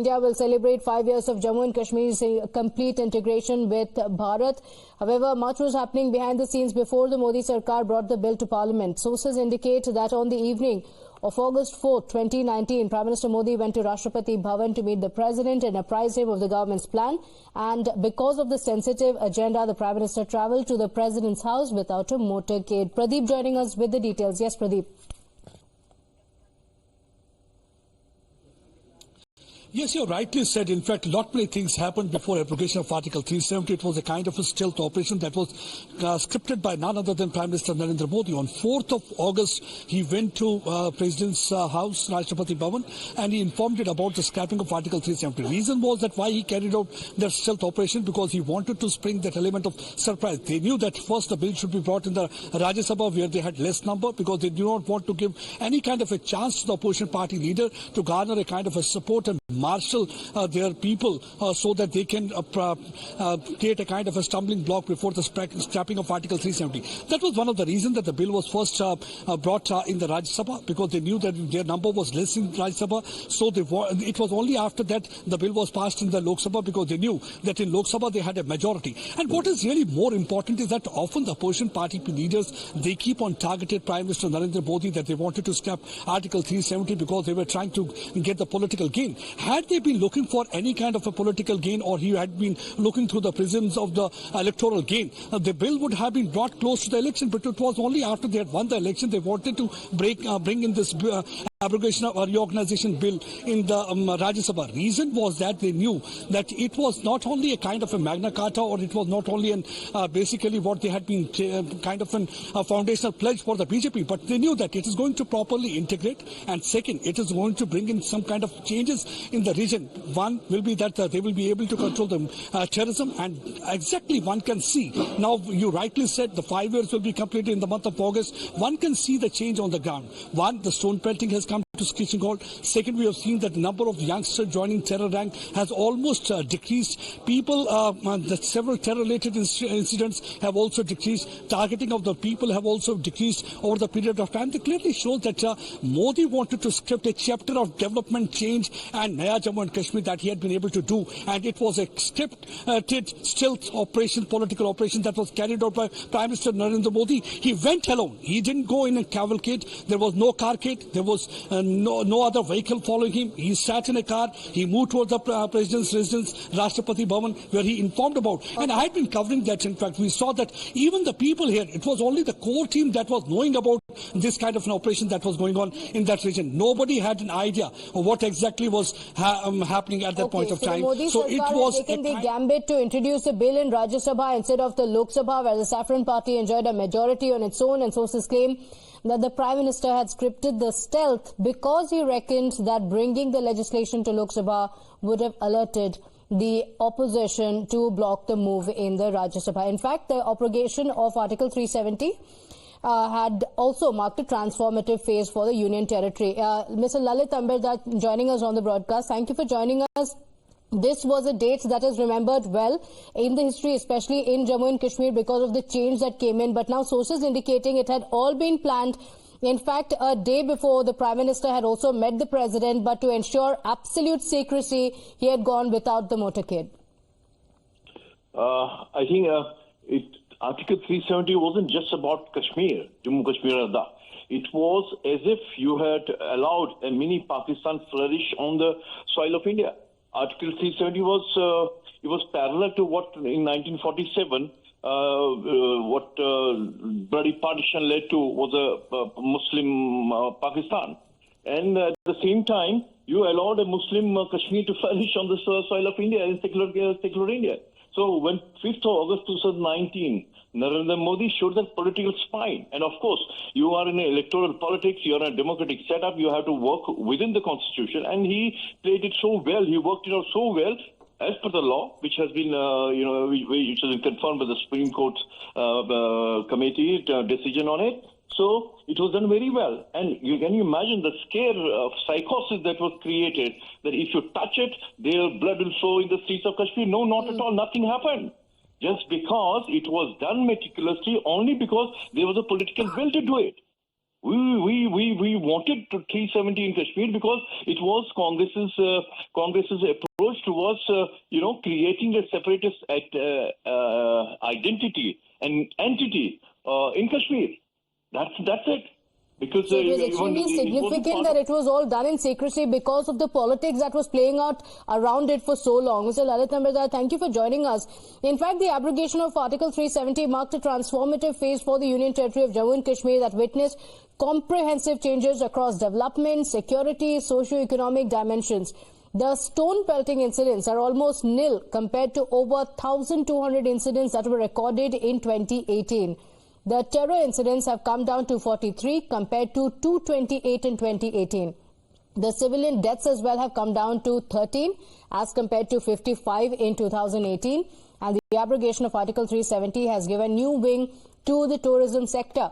India will celebrate 5 years of Jammu and Kashmir's complete integration with Bharat. However, much was happening behind the scenes before the Modi Sarkar brought the bill to Parliament. Sources indicate that on the evening of August 4, 2019, Prime Minister Modi went to Rashtrapati Bhavan to meet the President and apprise him of the government's plan. And because of the sensitive agenda, the Prime Minister travelled to the President's house without a motorcade. Pradeep joining us with the details. Yes, Pradeep. Yes, you rightly said. In fact, lot many things happened before application of Article 370. It was a kind of a stealth operation that was scripted by none other than Prime Minister Narendra Modi. On 4th of August, he went to President's house, Rashtrapati Bhavan, and he informed it about the scrapping of Article 370. Reason was that why he carried out that stealth operation, because he wanted to spring that element of surprise. They knew that first the bill should be brought in the Rajya Sabha where they had less number, because they do not want to give any kind of a chance to the opposition party leader to garner a kind of a support and marshal their people so that they can create a kind of a stumbling block before the scrapping of Article 370. That was one of the reasons that the bill was first brought in the Rajya Sabha, because they knew that their number was less in Rajya Sabha. So it was only after that the bill was passed in the Lok Sabha, because they knew that in Lok Sabha they had a majority. And what is really more important is that often the opposition party leaders, they keep on targeted Prime Minister Narendra Modi that they wanted to scrap Article 370 because they were trying to get the political gain. Had they been looking for any kind of a political gain, or he had been looking through the prisms of the electoral gain, the bill would have been brought close to the election. But it was only after they had won the election they wanted to bring in this abrogation or reorganization bill in the Rajya Sabha. Reason was that they knew that it was not only a kind of a Magna Carta, or it was not only basically what they had been kind of a foundational pledge for the BJP, but they knew that it is going to properly integrate, and second, it is going to bring in some kind of changes in the region. One will be that they will be able to control the terrorism, and exactly one can see, now you rightly said the 5 years will be completed in the month of August. One can see the change on the ground. One, the stone pelting has come to screeching halt. Second, we have seen that the number of youngsters joining terror rank has almost decreased. People, the several terror-related incidents have also decreased. Targeting of the people have also decreased over the period of time. That clearly shows that Modi wanted to script a chapter of development, change, and Naya Jammu and Kashmir that he had been able to do. And it was a scripted stealth operation, political operation that was carried out by Prime Minister Narendra Modi. He went alone. He didn't go in a cavalcade. There was no carcade. There was no other vehicle following him. He sat in a car. He moved towards the President's residence, Rashtrapati Bhavan, where he informed about. And I had been covering that. In fact, we saw that even the people here, it was only the core team that was knowing about this kind of an operation that was going on in that region. Nobody had an idea of what exactly was happening at that point of time. So it was taking the gambit to introduce a bill in Rajya Sabha instead of the Lok Sabha, where the Saffron Party enjoyed a majority on its own, and sources claim that the Prime Minister had scripted the stealth because he reckoned that bringing the legislation to Lok Sabha would have alerted the opposition to block the move in the Rajya Sabha. In fact, the abrogation of Article 370 had also marked a transformative phase for the Union Territory. Mr. Lalit Ambedkar joining us on the broadcast. Thank you for joining us. This was a date that is remembered well in the history, especially in Jammu and Kashmir, because of the change that came in. But now sources indicating it had all been planned. In fact, a day before, the Prime Minister had also met the President, but to ensure absolute secrecy, he had gone without the motorcade. I think Article 370 wasn't just about Kashmir, Jammu Kashmir and Ladakh. It was as if you had allowed a mini Pakistan flourish on the soil of India. Article 370 was parallel to what in 1947 what bloody partition led to was a Muslim Pakistan, and at the same time you allowed a Muslim Kashmir to flourish on the soil of India in secular India. So when 5th of August 2019, Narendra Modi showed that political spine. And of course, you are in electoral politics, you are in a democratic setup, you have to work within the constitution. And he played it so well, he worked it out so well, as per the law, which has been, which has been confirmed by the Supreme Court committee decision on it. So it was done very well. And can you imagine the scare of psychosis that was created, that if you touch it, their blood will flow in the streets of Kashmir? No, not at all. Nothing happened. Just because it was done meticulously, only because there was a political will to do it. We wanted 370 in Kashmir because it was Congress's approach towards creating a separatist identity and entity in Kashmir. That's it. Because so it was extremely significant that it was all done in secrecy because of the politics that was playing out around it for so long. Mr. Lalit Nambardar, thank you for joining us. In fact, the abrogation of Article 370 marked a transformative phase for the Union Territory of Jammu and Kashmir that witnessed comprehensive changes across development, security, socio-economic dimensions. The stone pelting incidents are almost nil compared to over 1,200 incidents that were recorded in 2018. The terror incidents have come down to 43 compared to 228 in 2018. The civilian deaths as well have come down to 13 as compared to 55 in 2018. And the abrogation of Article 370 has given new wing to the tourism sector.